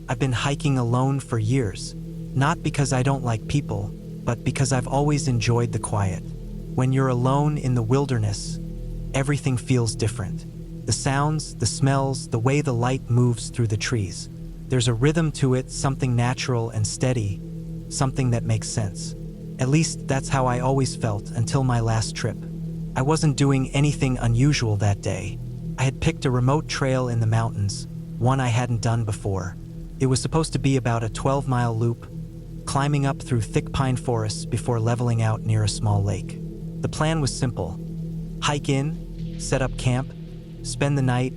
I've been hiking alone for years, not because I don't like people, but because I've always enjoyed the quiet. When you're alone in the wilderness, everything feels different. The sounds, the smells, the way the light moves through the trees. There's a rhythm to it, something natural and steady, something that makes sense. At least that's how I always felt until my last trip. I wasn't doing anything unusual that day. I had picked a remote trail in the mountains, one I hadn't done before. It was supposed to be about a 12-mile loop, climbing up through thick pine forests before leveling out near a small lake. The plan was simple: hike in, set up camp, spend the night,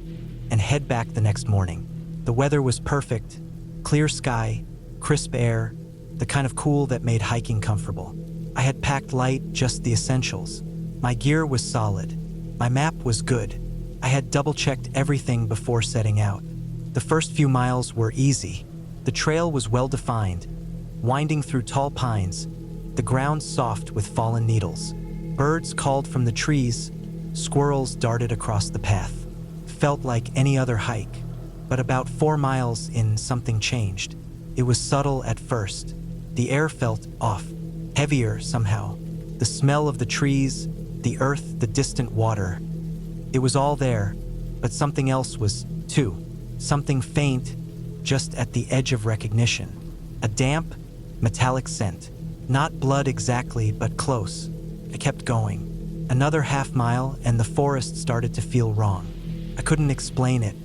and head back the next morning. The weather was perfect: clear sky, crisp air, the kind of cool that made hiking comfortable. I had packed light, just the essentials. My gear was solid. My map was good. I had double-checked everything before setting out. The first few miles were easy. The trail was well-defined, winding through tall pines, the ground soft with fallen needles. Birds called from the trees, squirrels darted across the path. Felt like any other hike. But about 4 miles in, something changed. It was subtle at first. The air felt off, heavier somehow. The smell of the trees, the earth, the distant water. It was all there, but something else was, too. Something faint, just at the edge of recognition. A damp, metallic scent. Not blood exactly, but close. I kept going. Another half mile, and the forest started to feel wrong. I couldn't explain it.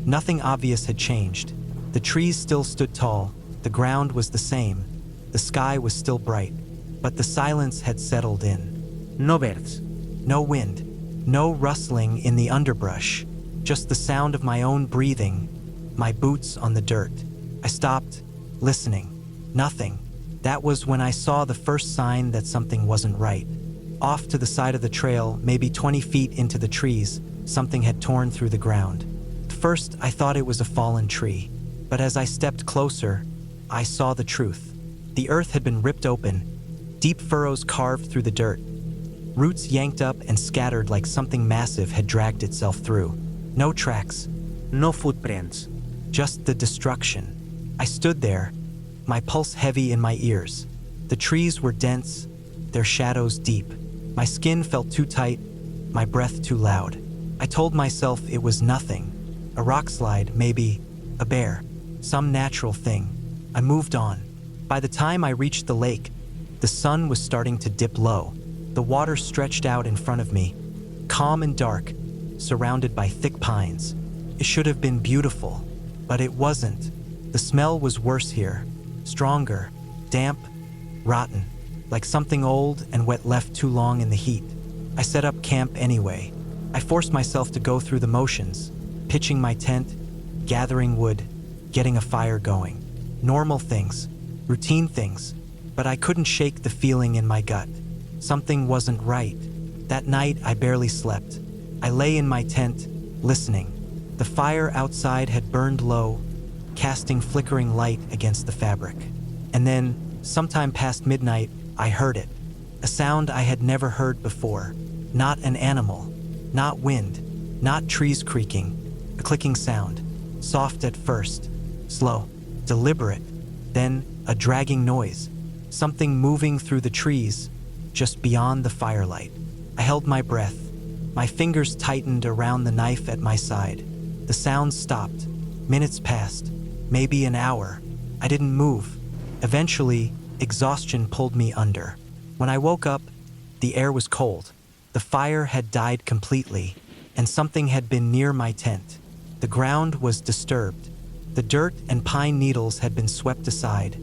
Nothing obvious had changed. The trees still stood tall. The ground was the same. The sky was still bright. But the silence had settled in. No birds. No wind. No rustling in the underbrush. Just the sound of my own breathing, my boots on the dirt. I stopped, listening. Nothing. That was when I saw the first sign that something wasn't right. Off to the side of the trail, maybe 20 feet into the trees, something had torn through the ground. At first, I thought it was a fallen tree. But as I stepped closer, I saw the truth. The earth had been ripped open, deep furrows carved through the dirt. Roots yanked up and scattered like something massive had dragged itself through. No tracks. No footprints. Just the destruction. I stood there, my pulse heavy in my ears. The trees were dense, their shadows deep. My skin felt too tight, my breath too loud. I told myself it was nothing. A rock slide, maybe. A bear. Some natural thing. I moved on. By the time I reached the lake, the sun was starting to dip low. The water stretched out in front of me, calm and dark, surrounded by thick pines. It should have been beautiful, but it wasn't. The smell was worse here. Stronger, damp, rotten, like something old and wet left too long in the heat. I set up camp anyway. I forced myself to go through the motions, pitching my tent, gathering wood, getting a fire going. Normal things, routine things, but I couldn't shake the feeling in my gut. Something wasn't right. That night, I barely slept. I lay in my tent, listening. The fire outside had burned low, casting flickering light against the fabric. And then, sometime past midnight, I heard it. A sound I had never heard before. Not an animal, not wind, not trees creaking. A clicking sound, soft at first, slow, deliberate. Then, a dragging noise. Something moving through the trees, just beyond the firelight. I held my breath. My fingers tightened around the knife at my side. The sound stopped. Minutes passed, maybe an hour. I didn't move. Eventually, exhaustion pulled me under. When I woke up, the air was cold. The fire had died completely, and something had been near my tent. The ground was disturbed. The dirt and pine needles had been swept aside,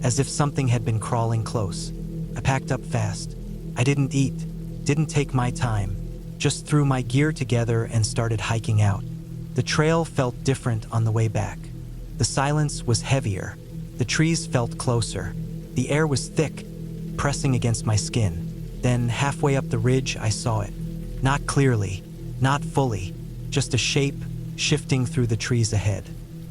as if something had been crawling close. I packed up fast. I didn't eat, didn't take my time, just threw my gear together and started hiking out. The trail felt different on the way back. The silence was heavier. The trees felt closer. The air was thick, pressing against my skin. Then, halfway up the ridge, I saw it. Not clearly, not fully, just a shape shifting through the trees ahead.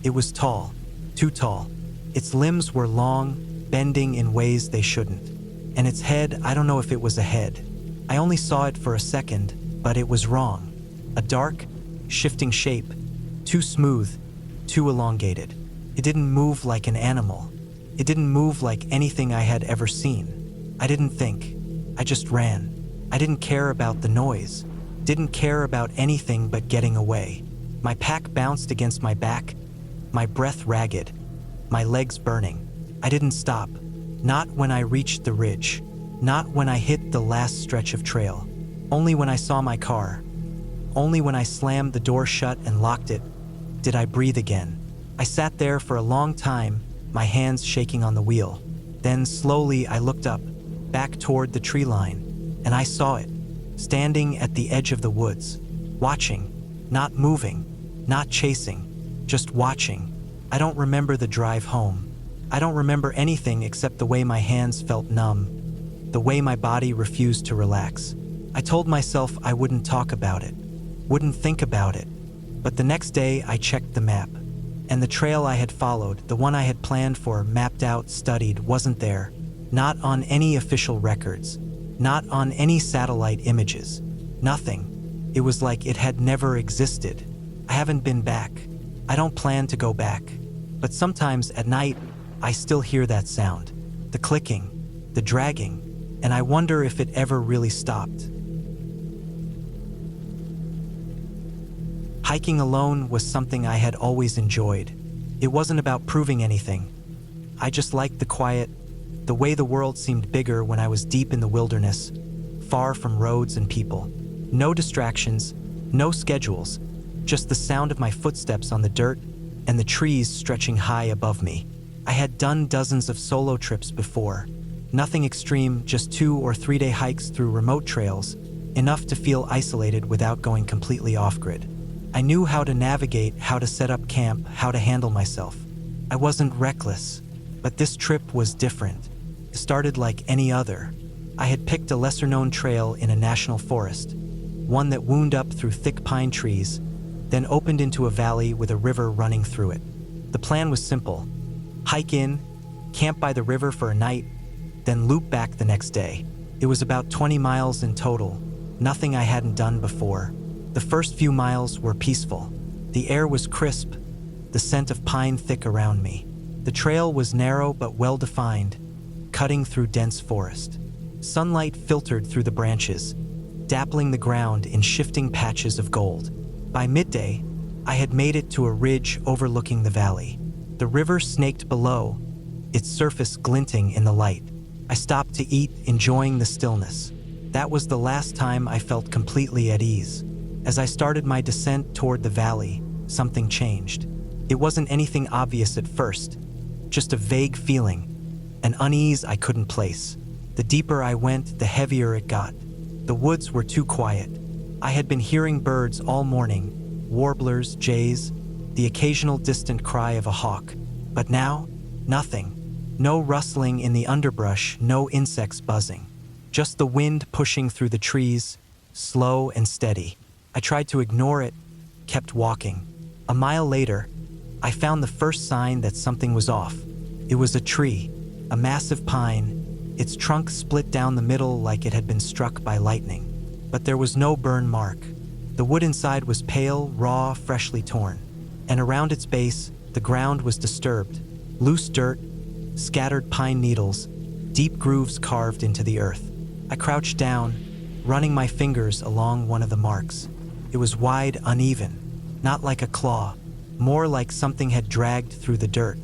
It was tall, too tall. Its limbs were long, bending in ways they shouldn't. And its head, I don't know if it was a head. I only saw it for a second, but it was wrong. A dark, shifting shape, too smooth, too elongated. It didn't move like an animal. It didn't move like anything I had ever seen. I didn't think. I just ran. I didn't care about the noise. Didn't care about anything but getting away. My pack bounced against my back, my breath ragged, my legs burning. I didn't stop. Not when I reached the ridge. Not when I hit the last stretch of trail. Only when I saw my car. Only when I slammed the door shut and locked it did I breathe again. I sat there for a long time, my hands shaking on the wheel. Then slowly I looked up, back toward the tree line, and I saw it, standing at the edge of the woods, watching, not moving, not chasing, just watching. I don't remember the drive home. I don't remember anything except the way my hands felt numb, the way my body refused to relax. I told myself I wouldn't talk about it, wouldn't think about it. But the next day I checked the map, and the trail I had followed, the one I had planned for, mapped out, studied, wasn't there. Not on any official records, not on any satellite images, nothing. It was like it had never existed. I haven't been back. I don't plan to go back. But sometimes at night, I still hear that sound, the clicking, the dragging, and I wonder if it ever really stopped. Hiking alone was something I had always enjoyed. It wasn't about proving anything. I just liked the quiet, the way the world seemed bigger when I was deep in the wilderness, far from roads and people. No distractions, no schedules, just the sound of my footsteps on the dirt and the trees stretching high above me. I had done dozens of solo trips before. Nothing extreme, just 2 or 3 day hikes through remote trails, enough to feel isolated without going completely off-grid. I knew how to navigate, how to set up camp, how to handle myself. I wasn't reckless, but this trip was different. It started like any other. I had picked a lesser-known trail in a national forest, one that wound up through thick pine trees, then opened into a valley with a river running through it. The plan was simple: hike in, camp by the river for a night, then loop back the next day. It was about 20 miles in total, nothing I hadn't done before. The first few miles were peaceful. The air was crisp, the scent of pine thick around me. The trail was narrow but well-defined, cutting through dense forest. Sunlight filtered through the branches, dappling the ground in shifting patches of gold. By midday, I had made it to a ridge overlooking the valley. The river snaked below, its surface glinting in the light. I stopped to eat, enjoying the stillness. That was the last time I felt completely at ease. As I started my descent toward the valley, something changed. It wasn't anything obvious at first, just a vague feeling, an unease I couldn't place. The deeper I went, the heavier it got. The woods were too quiet. I had been hearing birds all morning, warblers, jays, the occasional distant cry of a hawk. But now, nothing. No rustling in the underbrush, no insects buzzing. Just the wind pushing through the trees, slow and steady. I tried to ignore it, kept walking. A mile later, I found the first sign that something was off. It was a tree, a massive pine, its trunk split down the middle like it had been struck by lightning. But there was no burn mark. The wood inside was pale, raw, freshly torn. And around its base, the ground was disturbed. Loose dirt, scattered pine needles, deep grooves carved into the earth. I crouched down, running my fingers along one of the marks. It was wide, uneven, not like a claw, more like something had dragged through the dirt.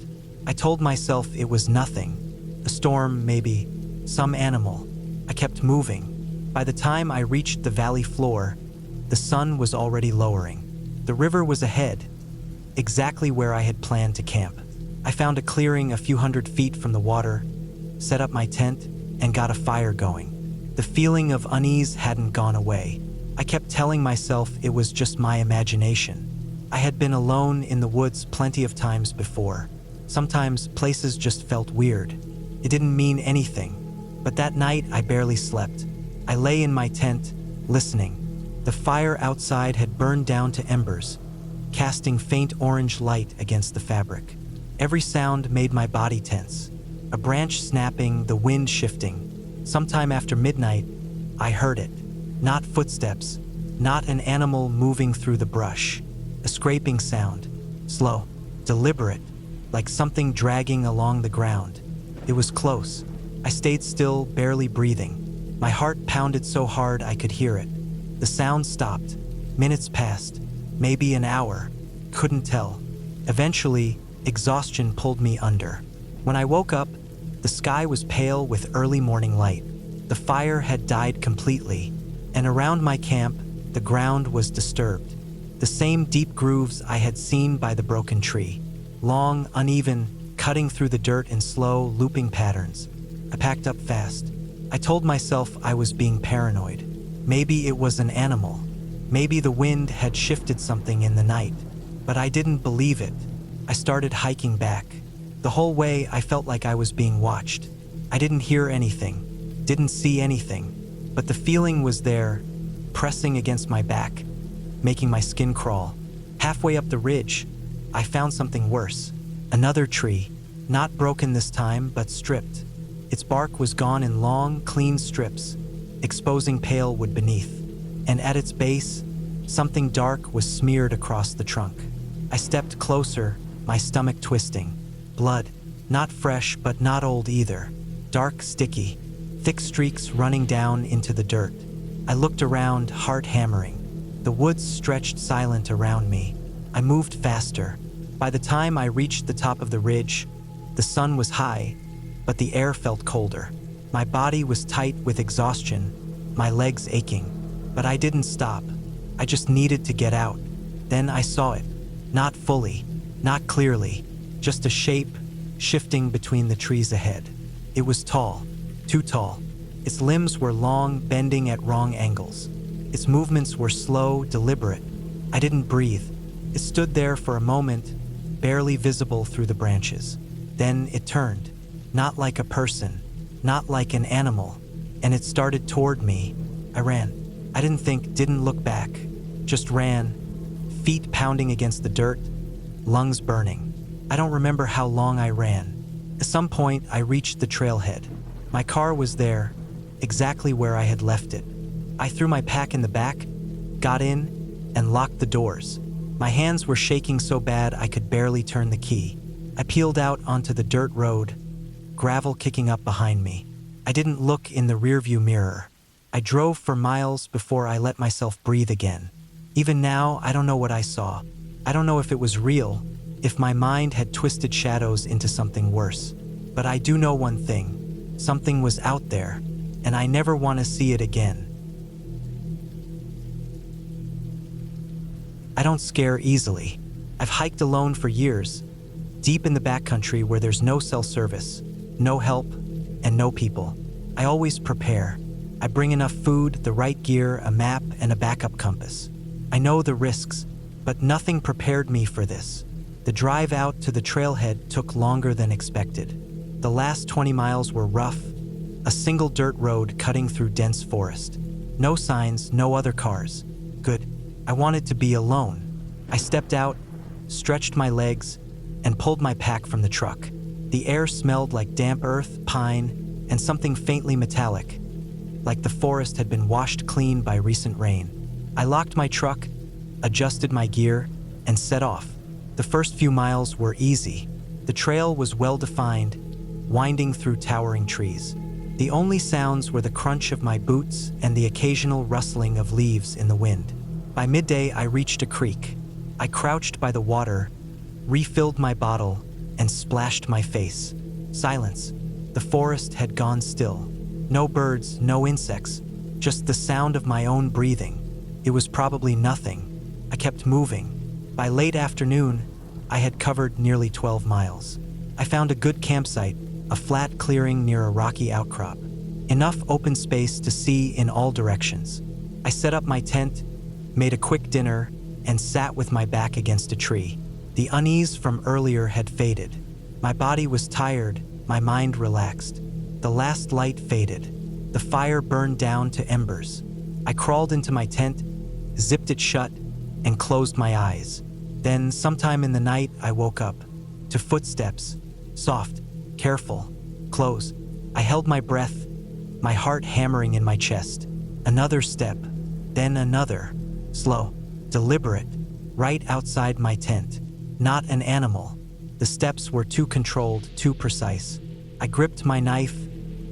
I told myself it was nothing, a storm maybe, some animal. I kept moving. By the time I reached the valley floor, the sun was already lowering. The river was ahead, exactly where I had planned to camp. I found a clearing a few hundred feet from the water, set up my tent, and got a fire going. The feeling of unease hadn't gone away. I kept telling myself it was just my imagination. I had been alone in the woods plenty of times before. Sometimes places just felt weird. It didn't mean anything. But that night I barely slept. I lay in my tent, listening. The fire outside had burned down to embers, casting faint orange light against the fabric. Every sound made my body tense. A branch snapping, the wind shifting. Sometime after midnight, I heard it. Not footsteps, not an animal moving through the brush. A scraping sound, slow, deliberate, like something dragging along the ground. It was close. I stayed still, barely breathing. My heart pounded so hard I could hear it. The sound stopped. Minutes passed, maybe an hour. Couldn't tell. Eventually, exhaustion pulled me under. When I woke up, the sky was pale with early morning light. The fire had died completely, and around my camp, the ground was disturbed. The same deep grooves I had seen by the broken tree. Long, uneven, cutting through the dirt in slow, looping patterns. I packed up fast. I told myself I was being paranoid. Maybe it was an animal. Maybe the wind had shifted something in the night. But I didn't believe it. I started hiking back. The whole way I felt like I was being watched. I didn't hear anything, didn't see anything, but the feeling was there, pressing against my back, making my skin crawl. Halfway up the ridge, I found something worse. Another tree, not broken this time, but stripped. Its bark was gone in long, clean strips, exposing pale wood beneath. And at its base, something dark was smeared across the trunk. I stepped closer, my stomach twisting. Blood, not fresh but not old either. Dark, sticky, thick streaks running down into the dirt. I looked around, heart hammering. The woods stretched silent around me. I moved faster. By the time I reached the top of the ridge, the sun was high, but the air felt colder. My body was tight with exhaustion, my legs aching. But I didn't stop. I just needed to get out. Then I saw it. Not fully, not clearly, just a shape shifting between the trees ahead. It was tall, too tall. Its limbs were long, bending at wrong angles. Its movements were slow, deliberate. I didn't breathe. It stood there for a moment, barely visible through the branches. Then it turned, not like a person, not like an animal, and it started toward me. I ran. I didn't think, didn't look back, just ran, feet pounding against the dirt, lungs burning. I don't remember how long I ran. At some point, I reached the trailhead. My car was there, exactly where I had left it. I threw my pack in the back, got in, and locked the doors. My hands were shaking so bad I could barely turn the key. I peeled out onto the dirt road, gravel kicking up behind me. I didn't look in the rearview mirror. I drove for miles before I let myself breathe again. Even now, I don't know what I saw. I don't know if it was real, if my mind had twisted shadows into something worse. But I do know one thing. Something was out there, and I never want to see it again. I don't scare easily. I've hiked alone for years, deep in the backcountry where there's no cell service, no help, and no people. I always prepare. I bring enough food, the right gear, a map, and a backup compass. I know the risks, but nothing prepared me for this. The drive out to the trailhead took longer than expected. The last 20 miles were rough, a single dirt road cutting through dense forest. No signs, no other cars. Good. I wanted to be alone. I stepped out, stretched my legs, and pulled my pack from the truck. The air smelled like damp earth, pine, and something faintly metallic, like the forest had been washed clean by recent rain. I locked my truck, adjusted my gear, and set off. The first few miles were easy. The trail was well-defined, winding through towering trees. The only sounds were the crunch of my boots and the occasional rustling of leaves in the wind. By midday, I reached a creek. I crouched by the water, refilled my bottle, and splashed my face. Silence. The forest had gone still. No birds, no insects, just the sound of my own breathing. It was probably nothing. I kept moving. By late afternoon, I had covered nearly 12 miles. I found a good campsite, a flat clearing near a rocky outcrop. Enough open space to see in all directions. I set up my tent, made a quick dinner, and sat with my back against a tree. The unease from earlier had faded. My body was tired, my mind relaxed. The last light faded. The fire burned down to embers. I crawled into my tent, zipped it shut, and closed my eyes. Then, sometime in the night, I woke up to footsteps, soft, careful, close. I held my breath, my heart hammering in my chest. Another step, then another, slow, deliberate, right outside my tent. Not an animal, The steps were too controlled, too precise. I gripped my knife,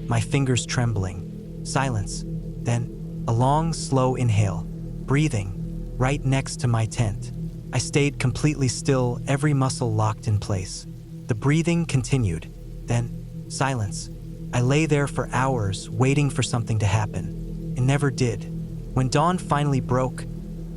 my fingers trembling. Silence. Then, a long, slow inhale, breathing, right next to my tent. I stayed completely still, every muscle locked in place. The breathing continued. Then, silence. I lay there for hours, waiting for something to happen. It never did. When dawn finally broke,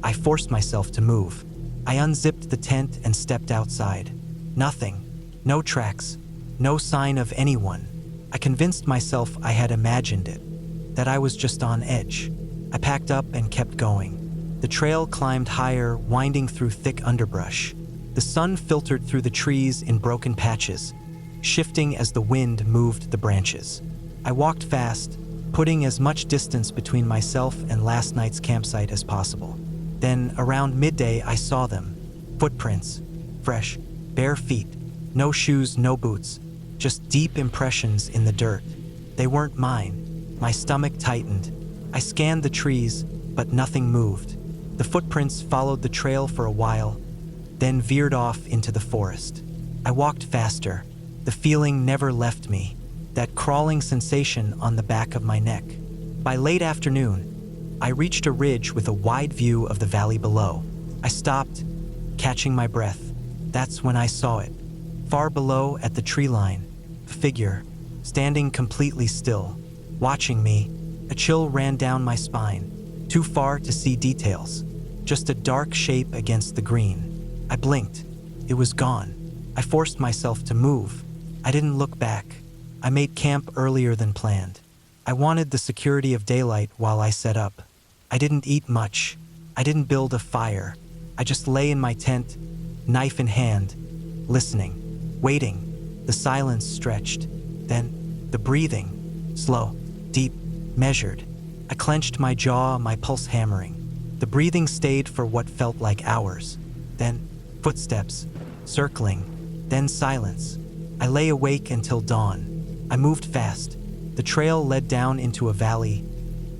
I forced myself to move. I unzipped the tent and stepped outside. Nothing. No tracks. No sign of anyone. I convinced myself I had imagined it, that I was just on edge. I packed up and kept going. The trail climbed higher, winding through thick underbrush. The sun filtered through the trees in broken patches, shifting as the wind moved the branches. I walked fast, putting as much distance between myself and last night's campsite as possible. Then, around midday, I saw them. Footprints. Fresh, bare feet. No shoes, no boots. Just deep impressions in the dirt. They weren't mine. My stomach tightened. I scanned the trees, but nothing moved. The footprints followed the trail for a while, then veered off into the forest. I walked faster. The feeling never left me, that crawling sensation on the back of my neck. By late afternoon, I reached a ridge with a wide view of the valley below. I stopped, catching my breath. That's when I saw it. Far below at the tree line, a figure, standing completely still, watching me. A chill ran down my spine, too far to see details. Just a dark shape against the green. I blinked. It was gone. I forced myself to move. I didn't look back. I made camp earlier than planned. I wanted the security of daylight while I set up. I didn't eat much. I didn't build a fire. I just lay in my tent, knife in hand, listening, waiting. The silence stretched. Then, the breathing. Slow, deep, measured. I clenched my jaw, my pulse hammering. The breathing stayed for what felt like hours. Then, footsteps, circling. Then silence. I lay awake until dawn. I moved fast. The trail led down into a valley,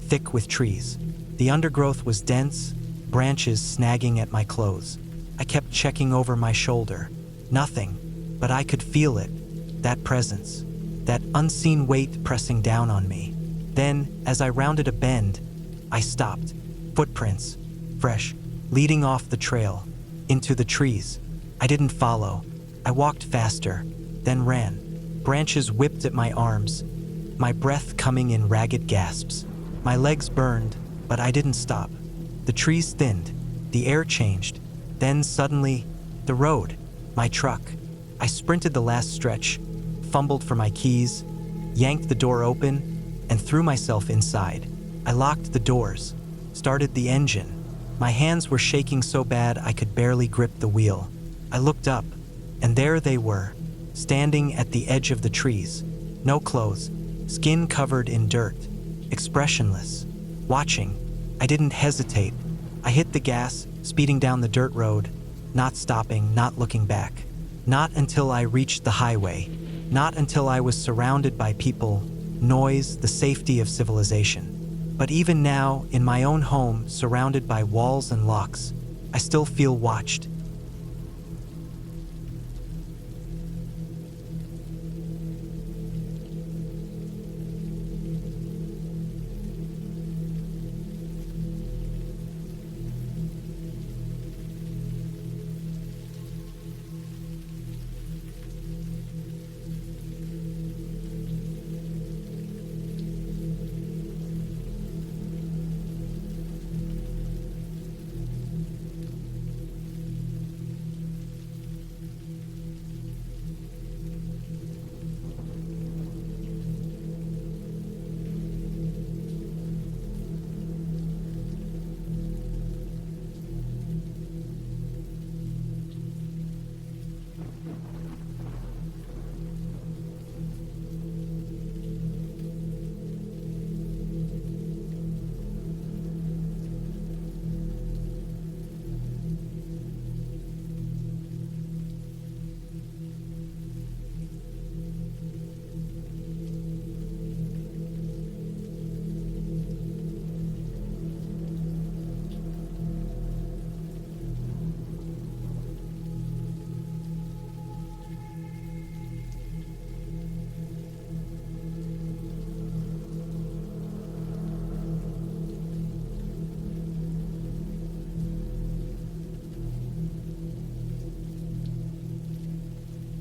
thick with trees. The undergrowth was dense, branches snagging at my clothes. I kept checking over my shoulder. Nothing, but I could feel it. That presence. That unseen weight pressing down on me. Then, as I rounded a bend, I stopped. Footprints, fresh, leading off the trail, into the trees. I didn't follow. I walked faster, then ran. Branches whipped at my arms, my breath coming in ragged gasps. My legs burned, but I didn't stop. The trees thinned, the air changed. Then suddenly, the road, my truck. I sprinted the last stretch, fumbled for my keys, yanked the door open, and threw myself inside. I locked the doors, started the engine. My hands were shaking so bad I could barely grip the wheel. I looked up, and there they were, standing at the edge of the trees. No clothes, skin covered in dirt, expressionless, watching. I didn't hesitate. I hit the gas, speeding down the dirt road, not stopping, not looking back. Not until I reached the highway, not until I was surrounded by people, noise, the safety of civilization. But even now, in my own home, surrounded by walls and locks, I still feel watched.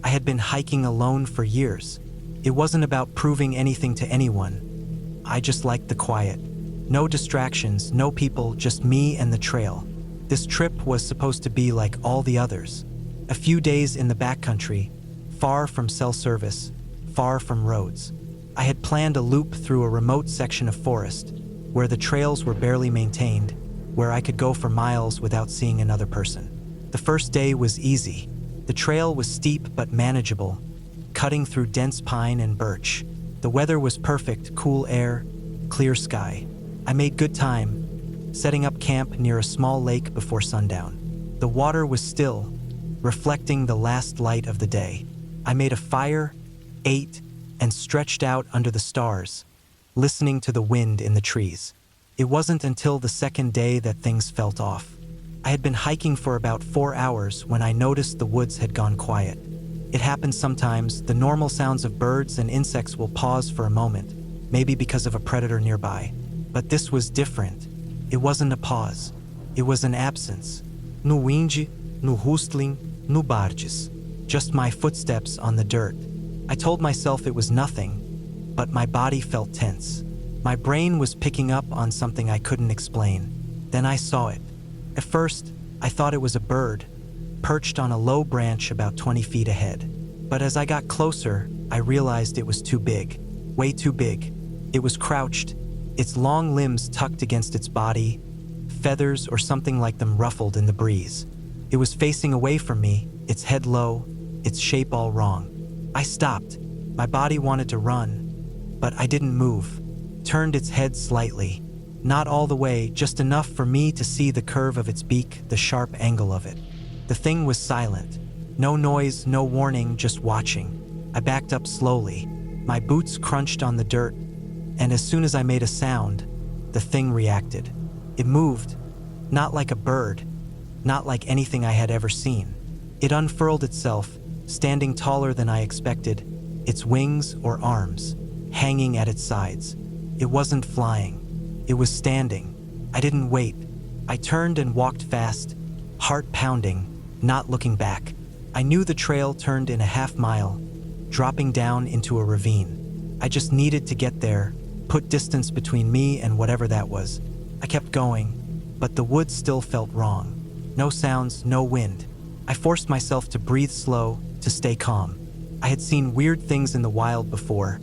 I had been hiking alone for years. It wasn't about proving anything to anyone. I just liked the quiet. No distractions, no people, just me and the trail. This trip was supposed to be like all the others. A few days in the backcountry, far from cell service, far from roads. I had planned a loop through a remote section of forest, where the trails were barely maintained, where I could go for miles without seeing another person. The first day was easy. The trail was steep but manageable, cutting through dense pine and birch. The weather was perfect, cool air, clear sky. I made good time, setting up camp near a small lake before sundown. The water was still, reflecting the last light of the day. I made a fire, ate, and stretched out under the stars, listening to the wind in the trees. It wasn't until the second day that things felt off. I had been hiking for about 4 hours when I noticed the woods had gone quiet. It happens sometimes. The normal sounds of birds and insects will pause for a moment, maybe because of a predator nearby. But this was different. It wasn't a pause. It was an absence. No wind, no rustling, no barges. Just my footsteps on the dirt. I told myself it was nothing, but my body felt tense. My brain was picking up on something I couldn't explain. Then I saw it. At first, I thought it was a bird, perched on a low branch about 20 feet ahead. But as I got closer, I realized it was too big. Way too big. It was crouched, its long limbs tucked against its body, feathers or something like them ruffled in the breeze. It was facing away from me, its head low, its shape all wrong. I stopped. My body wanted to run, but I didn't move. Turned its head slightly. Not all the way, just enough for me to see the curve of its beak, the sharp angle of it. The thing was silent. No noise, no warning, just watching. I backed up slowly. My boots crunched on the dirt, and as soon as I made a sound, the thing reacted. It moved, not like a bird, not like anything I had ever seen. It unfurled itself, standing taller than I expected, its wings or arms hanging at its sides. It wasn't flying. It was standing. I didn't wait. I turned and walked fast, heart pounding, not looking back. I knew the trail turned in a half-mile, dropping down into a ravine. I just needed to get there, put distance between me and whatever that was. I kept going, but the woods still felt wrong. No sounds, no wind. I forced myself to breathe slow, to stay calm. I had seen weird things in the wild before.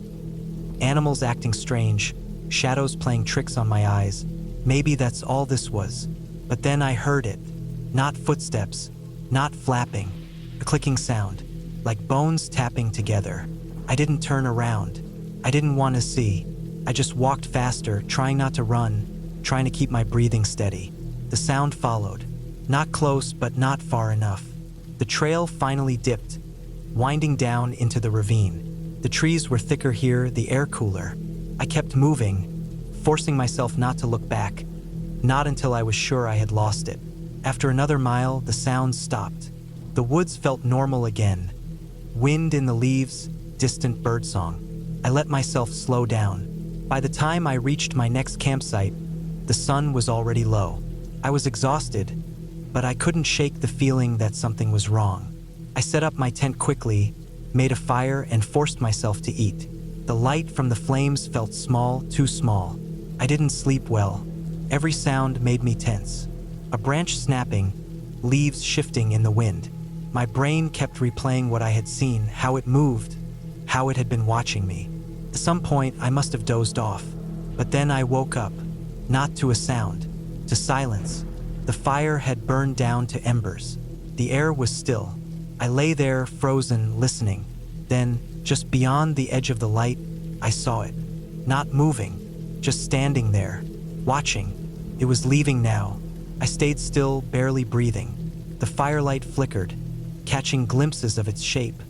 Animals acting strange, shadows playing tricks on my eyes. Maybe that's all this was. But then I heard it. Not footsteps, not flapping. A clicking sound, like bones tapping together. I didn't turn around. I didn't want to see. I just walked faster, trying not to run, trying to keep my breathing steady. The sound followed. Not close, but not far enough. The trail finally dipped, winding down into the ravine. The trees were thicker here, the air cooler. I kept moving, forcing myself not to look back, not until I was sure I had lost it. After another mile, the sounds stopped. The woods felt normal again. Wind in the leaves, distant birdsong. I let myself slow down. By the time I reached my next campsite, the sun was already low. I was exhausted, but I couldn't shake the feeling that something was wrong. I set up my tent quickly, made a fire, and forced myself to eat. The light from the flames felt small, too small. I didn't sleep well. Every sound made me tense. A branch snapping, leaves shifting in the wind. My brain kept replaying what I had seen, how it moved, how it had been watching me. At some point, I must have dozed off. But then I woke up, not to a sound, to silence. The fire had burned down to embers. The air was still. I lay there, frozen, listening. Then, just beyond the edge of the light, I saw it. Not moving, just standing there, watching. It was leaving now. I stayed still, barely breathing. The firelight flickered, catching glimpses of its shape.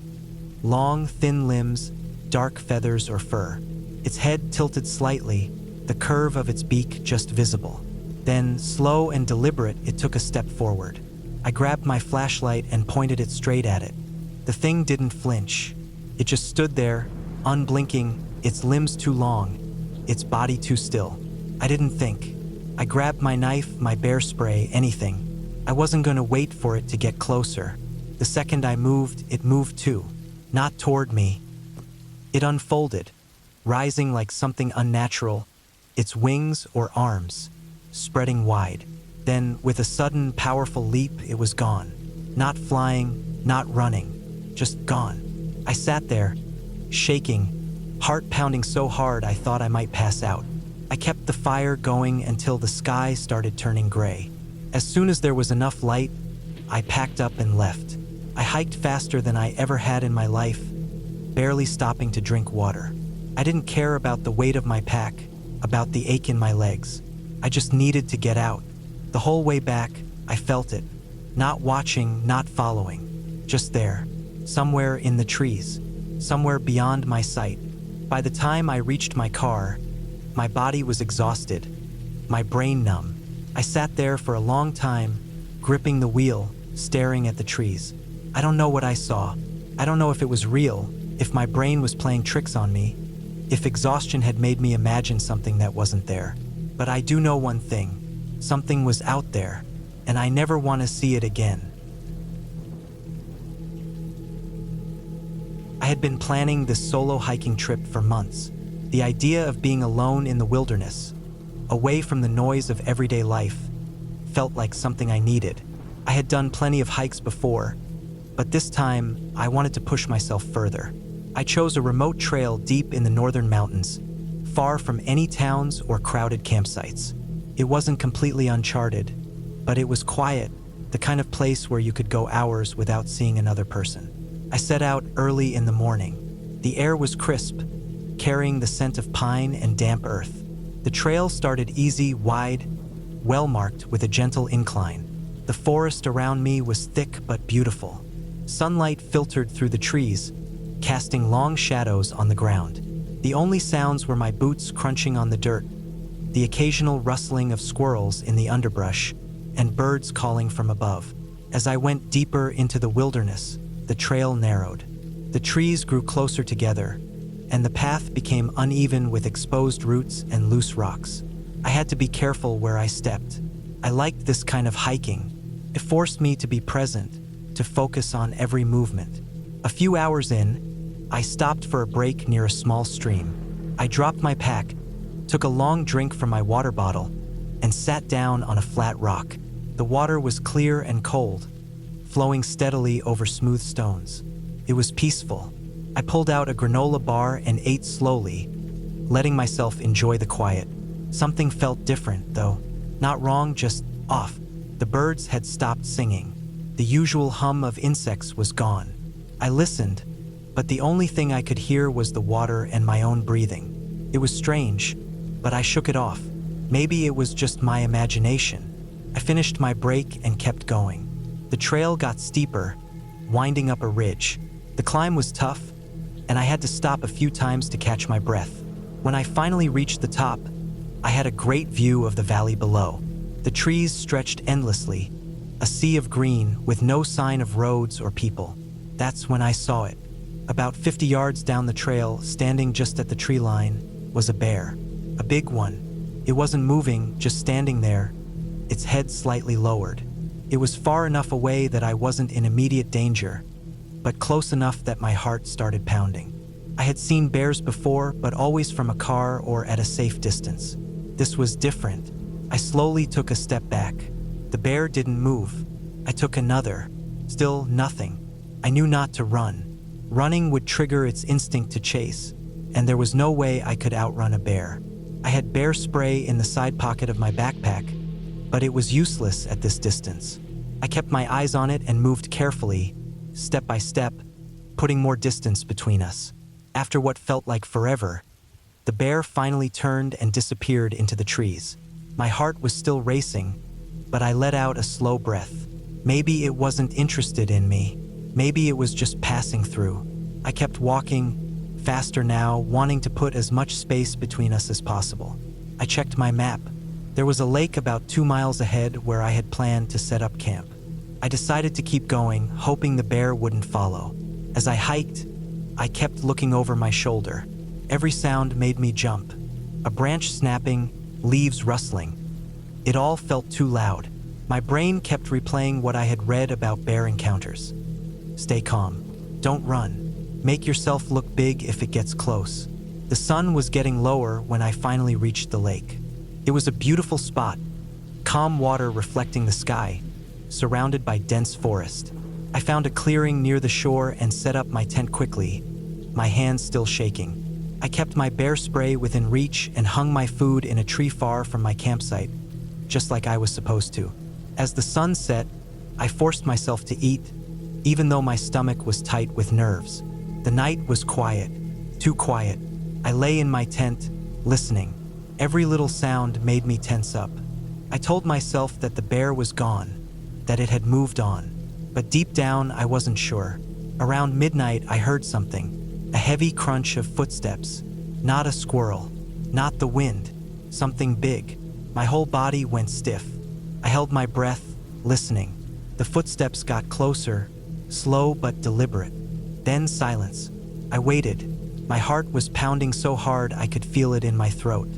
Long, thin limbs, dark feathers or fur. Its head tilted slightly, the curve of its beak just visible. Then, slow and deliberate, it took a step forward. I grabbed my flashlight and pointed it straight at it. The thing didn't flinch. It just stood there, unblinking, its limbs too long, its body too still. I didn't think. I grabbed my knife, my bear spray, anything. I wasn't going to wait for it to get closer. The second I moved, it moved too. not toward me. It unfolded, rising like something unnatural, its wings or arms spreading wide. Then, with a sudden, powerful leap, it was gone. Not flying, not running, just gone. I sat there, shaking, heart pounding so hard I thought I might pass out. I kept the fire going until the sky started turning gray. As soon as there was enough light, I packed up and left. I hiked faster than I ever had in my life, barely stopping to drink water. I didn't care about the weight of my pack, about the ache in my legs. I just needed to get out. The whole way back, I felt it. Not watching, not following. Just there. Somewhere in the trees. Somewhere beyond my sight. By the time I reached my car, my body was exhausted, my brain numb. I sat there for a long time, gripping the wheel, staring at the trees. I don't know what I saw. I don't know if it was real, if my brain was playing tricks on me, if exhaustion had made me imagine something that wasn't there. But I do know one thing. Something was out there, and I never want to see it again. I had been planning this solo hiking trip for months. The idea of being alone in the wilderness, away from the noise of everyday life, felt like something I needed. I had done plenty of hikes before, but this time I wanted to push myself further. I chose a remote trail deep in the northern mountains, far from any towns or crowded campsites. It wasn't completely uncharted, but it was quiet, the kind of place where you could go hours without seeing another person. I set out early in the morning. The air was crisp, carrying the scent of pine and damp earth. The trail started easy, wide, well-marked with a gentle incline. The forest around me was thick but beautiful. Sunlight filtered through the trees, casting long shadows on the ground. The only sounds were my boots crunching on the dirt, the occasional rustling of squirrels in the underbrush, and birds calling from above. As I went deeper into the wilderness, the trail narrowed. The trees grew closer together, and the path became uneven with exposed roots and loose rocks. I had to be careful where I stepped. I liked this kind of hiking. It forced me to be present, to focus on every movement. A few hours in, I stopped for a break near a small stream. I dropped my pack, took a long drink from my water bottle, and sat down on a flat rock. The water was clear and cold, flowing steadily over smooth stones. It was peaceful. I pulled out a granola bar and ate slowly, letting myself enjoy the quiet. Something felt different, though. Not wrong, just off. The birds had stopped singing. The usual hum of insects was gone. I listened, but the only thing I could hear was the water and my own breathing. It was strange, but I shook it off. Maybe it was just my imagination. I finished my break and kept going. The trail got steeper, winding up a ridge. The climb was tough, and I had to stop a few times to catch my breath. When I finally reached the top, I had a great view of the valley below. The trees stretched endlessly, a sea of green with no sign of roads or people. That's when I saw it. About 50 yards down the trail, standing just at the tree line, was a bear. A big one. It wasn't moving, just standing there, its head slightly lowered. It was far enough away that I wasn't in immediate danger, but close enough that my heart started pounding. I had seen bears before, but always from a car or at a safe distance. This was different. I slowly took a step back. The bear didn't move. I took another. Still nothing. I knew not to run. Running would trigger its instinct to chase, and there was no way I could outrun a bear. I had bear spray in the side pocket of my backpack, but it was useless at this distance. I kept my eyes on it and moved carefully, step by step, putting more distance between us. After what felt like forever, the bear finally turned and disappeared into the trees. My heart was still racing, but I let out a slow breath. Maybe it wasn't interested in me. Maybe it was just passing through. I kept walking, faster now, wanting to put as much space between us as possible. I checked my map. There was a lake about 2 miles ahead where I had planned to set up camp. I decided to keep going, hoping the bear wouldn't follow. As I hiked, I kept looking over my shoulder. Every sound made me jump. A branch snapping, leaves rustling. It all felt too loud. My brain kept replaying what I had read about bear encounters. Stay calm. Don't run. Make yourself look big if it gets close. The sun was getting lower when I finally reached the lake. It was a beautiful spot, calm water reflecting the sky, surrounded by dense forest. I found a clearing near the shore and set up my tent quickly, my hands still shaking. I kept my bear spray within reach and hung my food in a tree far from my campsite, just like I was supposed to. As the sun set, I forced myself to eat, even though my stomach was tight with nerves. The night was quiet, too quiet. I lay in my tent, listening. Every little sound made me tense up. I told myself that the bear was gone, that it had moved on. But deep down, I wasn't sure. Around midnight, I heard something. A heavy crunch of footsteps. Not a squirrel, not the wind, something big. My whole body went stiff. I held my breath, listening. The footsteps got closer, slow but deliberate. Then silence. I waited. My heart was pounding so hard I could feel it in my throat.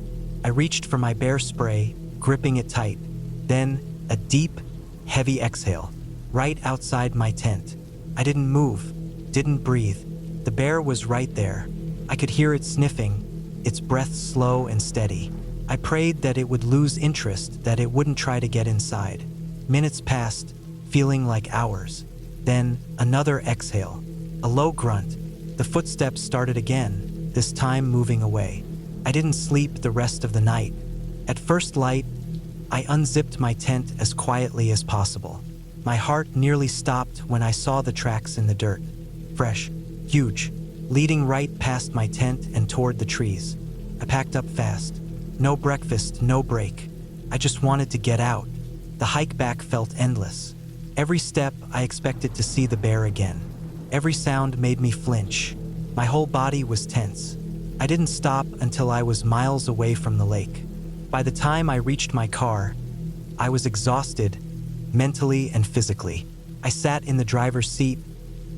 I reached for my bear spray, gripping it tight. Then, a deep, heavy exhale, right outside my tent. I didn't move, didn't breathe. The bear was right there. I could hear it sniffing, its breath slow and steady. I prayed that it would lose interest, that it wouldn't try to get inside. Minutes passed, feeling like hours. Then, another exhale, a low grunt. The footsteps started again, this time moving away. I didn't sleep the rest of the night. At first light, I unzipped my tent as quietly as possible. My heart nearly stopped when I saw the tracks in the dirt. Fresh, huge, leading right past my tent and toward the trees. I packed up fast. No breakfast, no break. I just wanted to get out. The hike back felt endless. Every step, I expected to see the bear again. Every sound made me flinch. My whole body was tense. I didn't stop until I was miles away from the lake. By the time I reached my car, I was exhausted, mentally and physically. I sat in the driver's seat,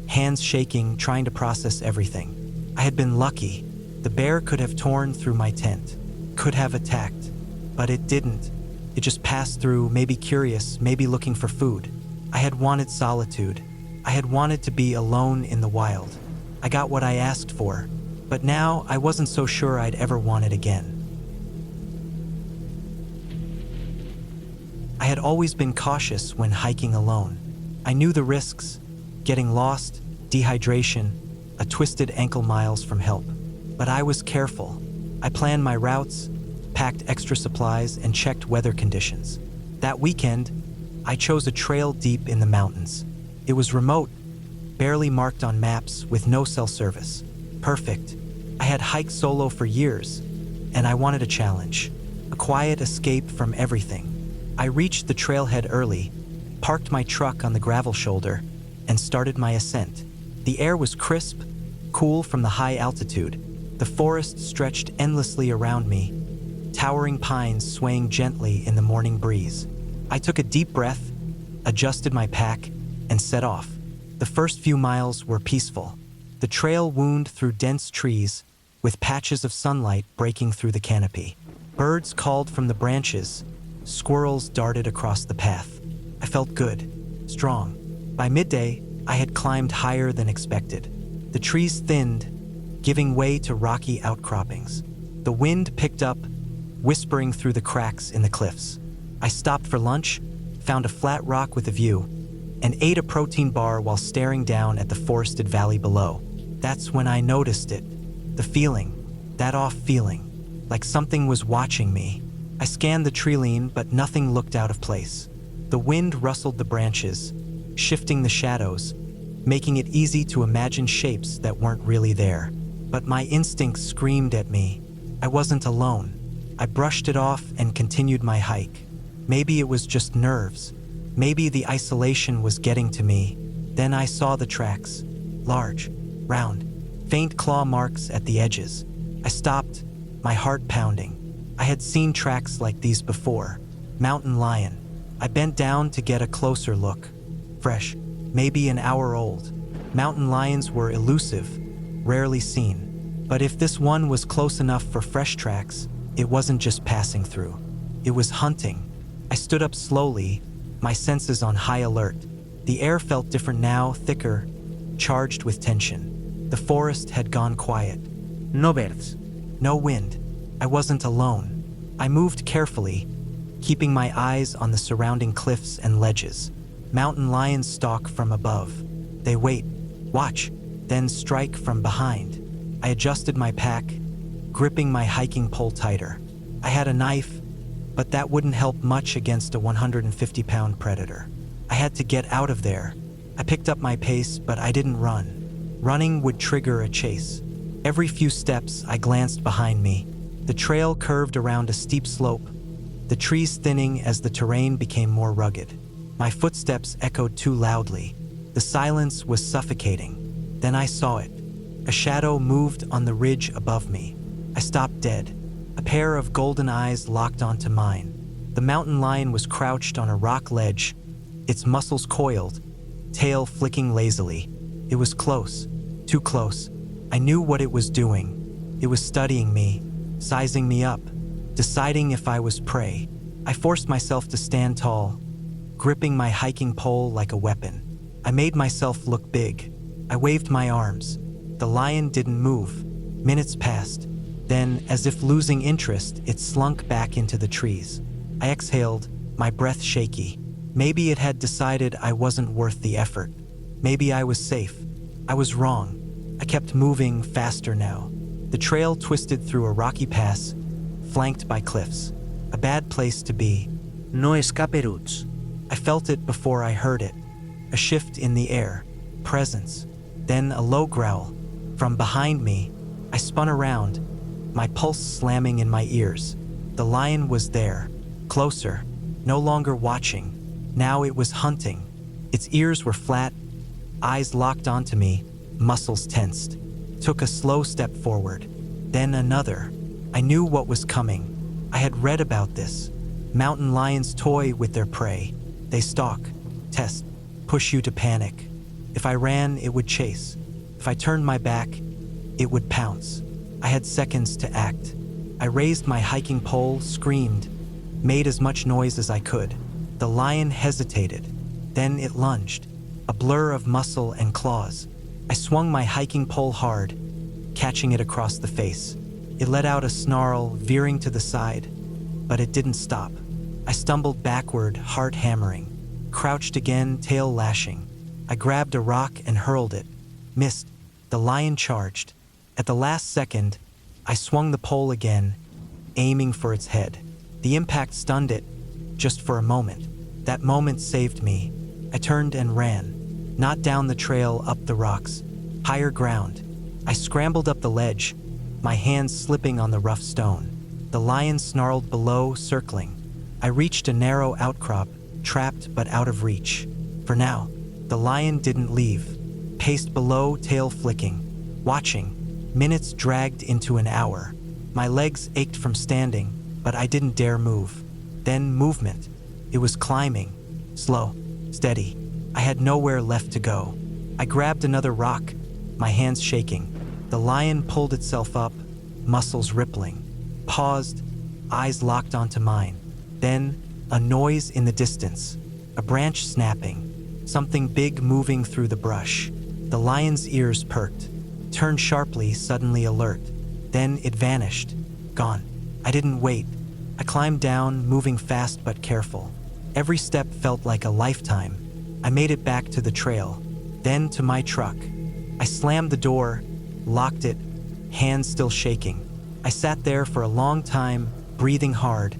hands shaking, trying to process everything. I had been lucky. The bear could have torn through my tent, could have attacked, but it didn't. It just passed through, maybe curious, maybe looking for food. I had wanted solitude. I had wanted to be alone in the wild. I got what I asked for, but now I wasn't so sure I'd ever want it again. I had always been cautious when hiking alone. I knew the risks, getting lost, dehydration, a twisted ankle miles from help. But I was careful. I planned my routes, packed extra supplies, and checked weather conditions. That weekend, I chose a trail deep in the mountains. It was remote, barely marked on maps, with no cell service. Perfect. I had hiked solo for years, and I wanted a challenge, a quiet escape from everything. I reached the trailhead early, parked my truck on the gravel shoulder, and started my ascent. The air was crisp, cool from the high altitude. The forest stretched endlessly around me, towering pines swaying gently in the morning breeze. I took a deep breath, adjusted my pack, and set off. The first few miles were peaceful. The trail wound through dense trees, with patches of sunlight breaking through the canopy. Birds called from the branches. Squirrels darted across the path. I felt good, strong. By midday, I had climbed higher than expected. The trees thinned, giving way to rocky outcroppings. The wind picked up, whispering through the cracks in the cliffs. I stopped for lunch, found a flat rock with a view, and ate a protein bar while staring down at the forested valley below. That's when I noticed it. The feeling, that off feeling, like something was watching me. I scanned the tree-line, but nothing looked out of place. The wind rustled the branches, shifting the shadows, making it easy to imagine shapes that weren't really there. But my instincts screamed at me. I wasn't alone. I brushed it off and continued my hike. Maybe it was just nerves. Maybe the isolation was getting to me. Then I saw the tracks. Large, round, faint claw marks at the edges. I stopped, my heart pounding. I had seen tracks like these before. Mountain lion. I bent down to get a closer look. Fresh, maybe an hour old. Mountain lions were elusive, rarely seen. But if this one was close enough for fresh tracks, it wasn't just passing through. It was hunting. I stood up slowly, my senses on high alert. The air felt different now, thicker, charged with tension. The forest had gone quiet. No birds. No wind. I wasn't alone. I moved carefully, keeping my eyes on the surrounding cliffs and ledges. Mountain lions stalk from above. They wait, watch, then strike from behind. I adjusted my pack, gripping my hiking pole tighter. I had a knife, but that wouldn't help much against a 150-pound predator. I had to get out of there. I picked up my pace, but I didn't run. Running would trigger a chase. Every few steps, I glanced behind me. The trail curved around a steep slope, the trees thinning as the terrain became more rugged. My footsteps echoed too loudly. The silence was suffocating. Then I saw it. A shadow moved on the ridge above me. I stopped dead. A pair of golden eyes locked onto mine. The mountain lion was crouched on a rock ledge, its muscles coiled, tail flicking lazily. It was close, too close. I knew what it was doing. It was studying me, sizing me up, deciding if I was prey. I forced myself to stand tall, gripping my hiking pole like a weapon. I made myself look big. I waved my arms. The lion didn't move. Minutes passed. Then, as if losing interest, it slunk back into the trees. I exhaled, my breath shaky. Maybe it had decided I wasn't worth the effort. Maybe I was safe. I was wrong. I kept moving faster now. The trail twisted through a rocky pass, flanked by cliffs. A bad place to be. No escape routes. I felt it before I heard it. A shift in the air. Presence. Then a low growl. From behind me, I spun around, my pulse slamming in my ears. The lion was there, closer, no longer watching. Now it was hunting. Its ears were flat, eyes locked onto me, muscles tensed. Took a slow step forward, then another. I knew what was coming. I had read about this. Mountain lions toy with their prey. They stalk, test, push you to panic. If I ran, it would chase. If I turned my back, it would pounce. I had seconds to act. I raised my hiking pole, screamed, made as much noise as I could. The lion hesitated. Then it lunged, a blur of muscle and claws. I swung my hiking pole hard, catching it across the face. It let out a snarl, veering to the side, but it didn't stop. I stumbled backward, heart hammering, crouched again, tail lashing. I grabbed a rock and hurled it. Missed. The lion charged. At the last second, I swung the pole again, aiming for its head. The impact stunned it, just for a moment. That moment saved me. I turned and ran, not down the trail, up the rocks, higher ground. I scrambled up the ledge, my hands slipping on the rough stone. The lion snarled below, circling. I reached a narrow outcrop, trapped but out of reach. For now, the lion didn't leave. Paced below, tail flicking, watching. Minutes dragged into an hour. My legs ached from standing, but I didn't dare move. Then movement. It was climbing, slow, steady. I had nowhere left to go. I grabbed another rock, my hands shaking. The lion pulled itself up, muscles rippling. Paused, eyes locked onto mine. Then, a noise in the distance. A branch snapping. Something big moving through the brush. The lion's ears perked, turned sharply, suddenly alert. Then it vanished, gone. I didn't wait. I climbed down, moving fast but careful. Every step felt like a lifetime. I made it back to the trail, then to my truck. I slammed the door, locked it, hands still shaking. I sat there for a long time, breathing hard,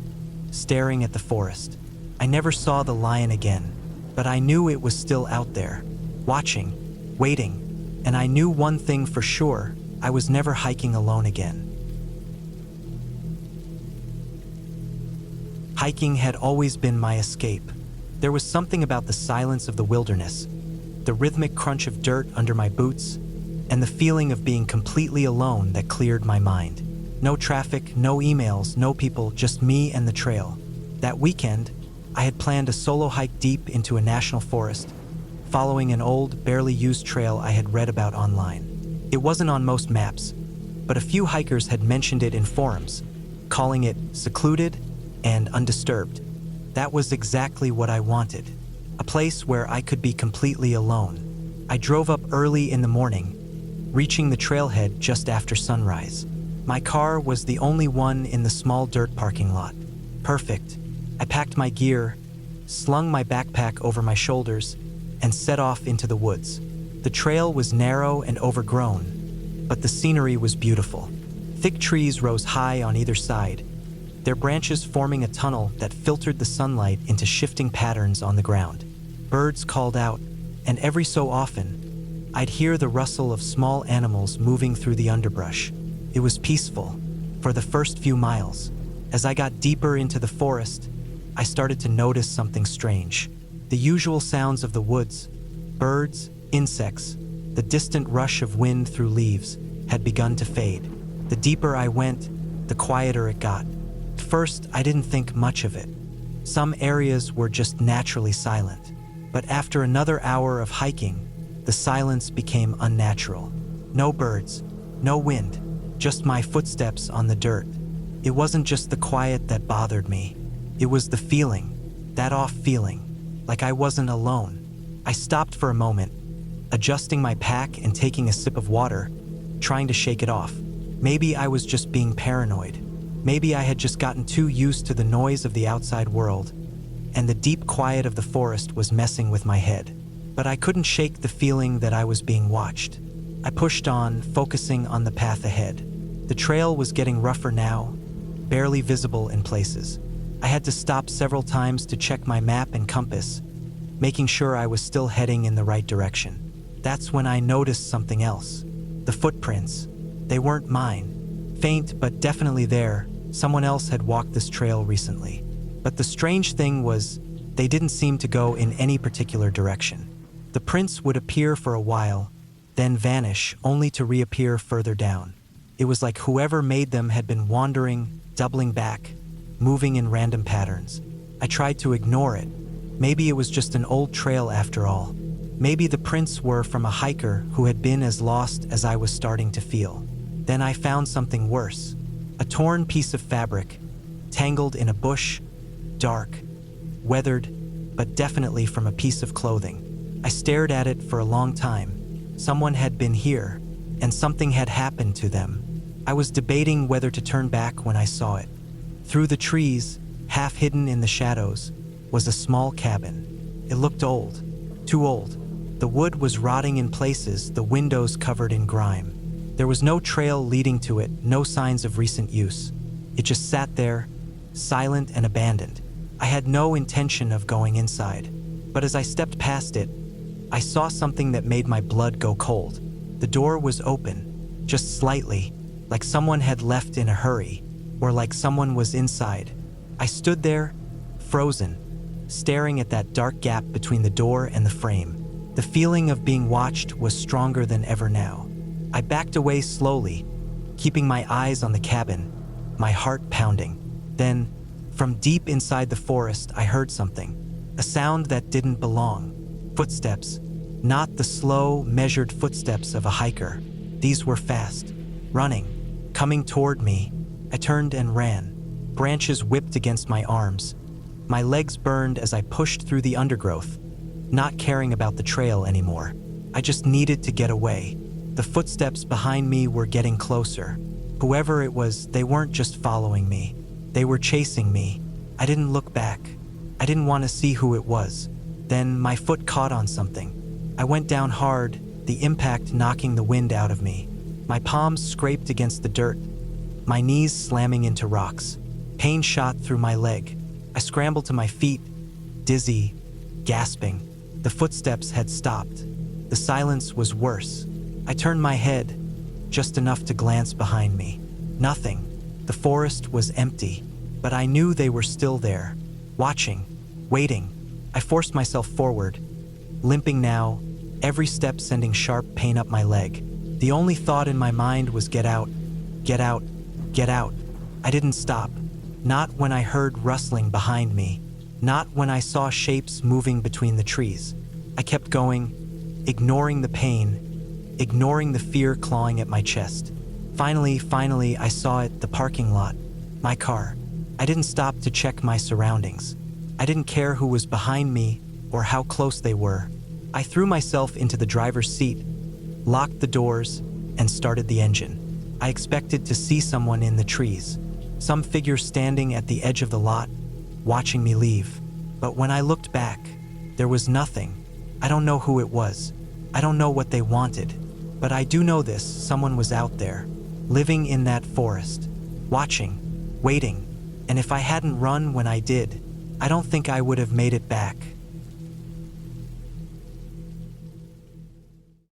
staring at the forest. I never saw the lion again, but I knew it was still out there, watching, waiting, and I knew one thing for sure: I was never hiking alone again. Hiking had always been my escape. There was something about the silence of the wilderness, the rhythmic crunch of dirt under my boots, and the feeling of being completely alone that cleared my mind. No traffic, no emails, no people, just me and the trail. That weekend, I had planned a solo hike deep into a national forest, following an old, barely used trail I had read about online. It wasn't on most maps, but a few hikers had mentioned it in forums, calling it secluded and undisturbed. That was exactly what I wanted, a place where I could be completely alone. I drove up early in the morning, reaching the trailhead just after sunrise. My car was the only one in the small dirt parking lot. Perfect. I packed my gear, slung my backpack over my shoulders, and set off into the woods. The trail was narrow and overgrown, but the scenery was beautiful. Thick trees rose high on either side, their branches forming a tunnel that filtered the sunlight into shifting patterns on the ground. Birds called out, and every so often, I'd hear the rustle of small animals moving through the underbrush. It was peaceful for the first few miles. As I got deeper into the forest, I started to notice something strange. The usual sounds of the woods, birds, insects, the distant rush of wind through leaves, had begun to fade. The deeper I went, the quieter it got. At first, I didn't think much of it. Some areas were just naturally silent. But after another hour of hiking, the silence became unnatural. No birds, no wind, just my footsteps on the dirt. It wasn't just the quiet that bothered me. It was the feeling, that off feeling, like I wasn't alone. I stopped for a moment, adjusting my pack and taking a sip of water, trying to shake it off. Maybe I was just being paranoid. Maybe I had just gotten too used to the noise of the outside world, and the deep quiet of the forest was messing with my head. But I couldn't shake the feeling that I was being watched. I pushed on, focusing on the path ahead. The trail was getting rougher now, barely visible in places. I had to stop several times to check my map and compass, making sure I was still heading in the right direction. That's when I noticed something else. The footprints. They weren't mine. Faint, but definitely there. Someone else had walked this trail recently. But the strange thing was, they didn't seem to go in any particular direction. The prints would appear for a while, then vanish, only to reappear further down. It was like whoever made them had been wandering, doubling back, moving in random patterns. I tried to ignore it. Maybe it was just an old trail after all. Maybe the prints were from a hiker who had been as lost as I was starting to feel. Then I found something worse. A torn piece of fabric, tangled in a bush, dark, weathered, but definitely from a piece of clothing. I stared at it for a long time. Someone had been here, and something had happened to them. I was debating whether to turn back when I saw it. Through the trees, half hidden in the shadows, was a small cabin. It looked old, too old. The wood was rotting in places, the windows covered in grime. There was no trail leading to it, no signs of recent use. It just sat there, silent and abandoned. I had no intention of going inside, but as I stepped past it, I saw something that made my blood go cold. The door was open, just slightly, like someone had left in a hurry, or like someone was inside. I stood there, frozen, staring at that dark gap between the door and the frame. The feeling of being watched was stronger than ever now. I backed away slowly, keeping my eyes on the cabin, my heart pounding. Then, from deep inside the forest, I heard something, a sound that didn't belong. Footsteps, not the slow, measured footsteps of a hiker. These were fast, running, coming toward me. I turned and ran. Branches whipped against my arms. My legs burned as I pushed through the undergrowth, not caring about the trail anymore. I just needed to get away. The footsteps behind me were getting closer. Whoever it was, they weren't just following me. They were chasing me. I didn't look back. I didn't want to see who it was. Then my foot caught on something. I went down hard, the impact knocking the wind out of me. My palms scraped against the dirt, my knees slamming into rocks. Pain shot through my leg. I scrambled to my feet, dizzy, gasping. The footsteps had stopped. The silence was worse. I turned my head, just enough to glance behind me. Nothing. The forest was empty, but I knew they were still there, watching, waiting. I forced myself forward, limping now, every step sending sharp pain up my leg. The only thought in my mind was get out, get out, get out. I didn't stop. Not when I heard rustling behind me. Not when I saw shapes moving between the trees. I kept going, ignoring the pain, ignoring the fear clawing at my chest. Finally, I saw it, the parking lot. My car. I didn't stop to check my surroundings. I didn't care who was behind me or how close they were. I threw myself into the driver's seat, locked the doors, and started the engine. I expected to see someone in the trees, some figure standing at the edge of the lot, watching me leave. But when I looked back, there was nothing. I don't know who it was. I don't know what they wanted. But I do know this: someone was out there, living in that forest, watching, waiting, and if I hadn't run when I did, I don't think I would have made it back.